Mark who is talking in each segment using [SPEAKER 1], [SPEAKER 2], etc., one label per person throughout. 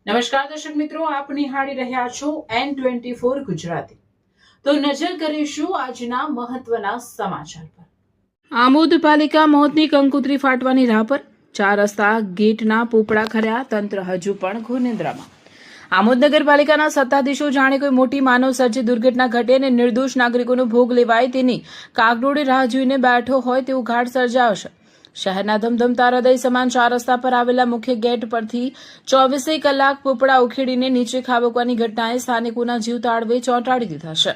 [SPEAKER 1] નમસ્કાર દર્શક મિત્રો, આપ નિહાળી રહ્યા છો N24 ગુજરાતી। તો નજર કરીશું આજના મહત્વના સમાચાર પર। આમોદ પાલિકા મોતની કંકોત્રી ફાટવાની રાહ પર, 4 રસ્તા ગેટના પોપડા ખર્યા, તંત્ર હજુ પણ ઘોર નિંદ્રામાં। આમોદ નગરપાલિકાના સત્તાધીશો જાણે કોઈ મોટી માનવસર્જિત દુર્ઘટના ઘટે અને નિર્દોષ નાગરિકોનો ભોગ લેવાય તેની કાગડોળે રાહ જોઈને બેઠો હોય તેવું ઘાટ સર્જાયો છે। શહેરના ધમધમતા હૃદય સમાન 4 રસ્તા પર આવેલા મુખ્ય ગેટ પરથી 24 કલાક પોપડા ઉખેડીને નીચે ખાબકવાની ઘટનાએ સ્થાનિકોના જીવ તાળવે ચોંટાડી દીધા છે।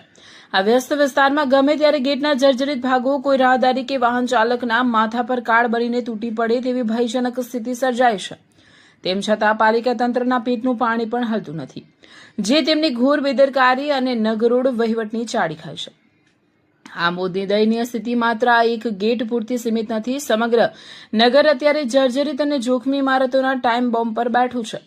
[SPEAKER 1] આ વ્યસ્ત વિસ્તારમાં ગમે ત્યારે ગેટના જર્જરિત ભાગો કોઈ રાહદારી કે વાહન ચાલકના માથા પર કાળ બનીને તૂટી પડે તેવી ભયજનક સ્થિતિ સર્જાઈ છે। તેમ છતાં પાલિકા તંત્રના પેટનું પાણી પણ હલતું નથી, જે તેમની ઘોર બેદરકારી અને નગરોડ વહીવટની ચાડી ખાય છે। આમોદની દયનીય સ્થિતિ માત્ર આ એક ગેટ પૂરતી સીમિત નથી। સમગ્ર નગર અત્યારે જર્જરિત અને જોખમી ઇમારતોના ટાઈમ બોમ્બ પર બેઠું છે।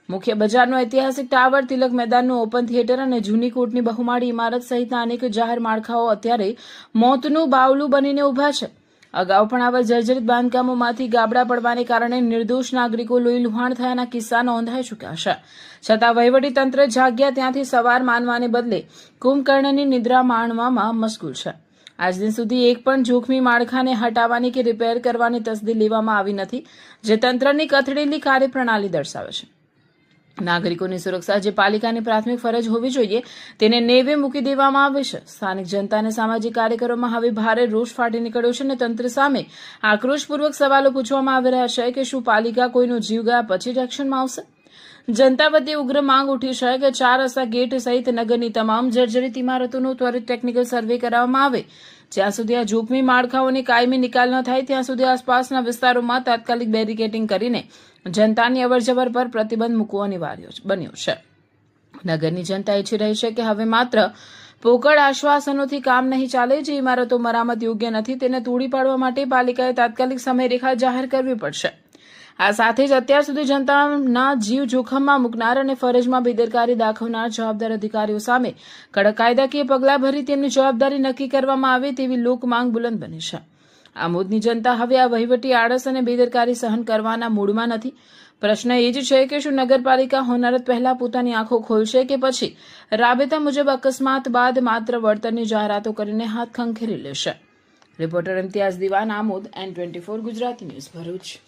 [SPEAKER 1] મુખ્ય બજારનો ઐતિહાસિક ટાવર, તિલક મેદાનનું ઓપન થિયેટર અને જૂની કોર્ટની બહુમાળી ઇમારત સહિતના અનેક જાહેર માળખાઓ અત્યારે મોતનું બાવલું બનીને ઉભા છે। અગાઉ પણ આવા જર્જરિત બાંધકામોમાંથી ગાબડા પડવાને કારણે નિર્દોષ નાગરિકો લોહી લુહાણ થયાના કિસ્સા નોંધાઈ ચૂક્યા છે। છતાં વહીવટી તંત્ર જાગ્યા ત્યાંથી સવાર માનવાને બદલે કુંભકર્ણની નિદ્રા માણવામાં મશગુલ છે। આજ દિન સુધી એક પણ જોખમી માળખાને હટાવવાની કે રિપેર કરવાની તસદી લેવામાં આવી નથી, જે તંત્રની કથળેલી કાર્યપ્રણાલી દર્શાવે છે। નાગરિકોની સુરક્ષા, જે પાલિકાની પ્રાથમિક ફરજ હોવી જોઈએ, તેને નેવે મૂકી દેવામાં આવે છે। સ્થાનિક જનતા અને સામાજિક કાર્યકરોમાં હવે ભારે રોષ ફાટી નીકળ્યો છે અને તંત્ર સામે આક્રોશપૂર્વક સવાલો પૂછવામાં આવી રહ્યા છે કે શું પાલિકા કોઈનો જીવ ગયા પછી જ એક્શનમાં આવશે। જનતા વતી ઉગ્ર માંગ ઉઠી છે કે 4 રસ્તા ગેટ સહિત નગરની તમામ જર્જરિત ઇમારતોનો ત્વરિત ટેકનિકલ સર્વે કરવામાં આવે। જ્યાં સુધી આ જોખમી માળખાઓની કાયમી નિકાલ ન થાય ત્યાં સુધી આસપાસના વિસ્તારોમાં તાત્કાલિક બેરિકેડિંગ કરીને જનતાની અવરજવર પર પ્રતિબંધ મૂકવો અનિવાર્ય બન્યો છે। નગરની જનતા ઈચ્છી રહી છે કે હવે માત્ર પોકળ આશ્વાસનોથી કામ નહીં ચાલે। જે ઇમારતો મરામત યોગ્ય નથી તેને તોડી પાડવા માટે પાલિકાએ તાત્કાલિક સમયરેખા જાહેર કરવી પડશે। આ સાથે જ અત્યાર સુધી જનતાના જીવ જોખમમાં મૂકનાર અને ફરજમાં બેદરકારી દાખવનાર જવાબદાર અધિકારીઓ સામે કડક કાયદાકીય પગલાં ભરી તેમની જવાબદારી નક્કી કરવામાં આવે તેવી લોકમાંગ બુલંદ બની છે। આમોદની જનતા હવે આ વહીવટી આળસ અને બેદરકારી સહન કરવાના મૂડમાં નથી। પ્રશ્ન એ જ છે કે શું નગરપાલિકા હોનારત પહેલા પોતાની આંખો ખોલશે કે પછી રાબેતા મુજબ અકસ્માત બાદ માત્ર વળતરની જાહેરાતો કરીને હાથ ખંખેરી લેશે। રિપોર્ટર ઇમ્તિયાઝ દિવાન, આમોદ, N24 ગુજરાતી ન્યૂઝ, ભરૂચ।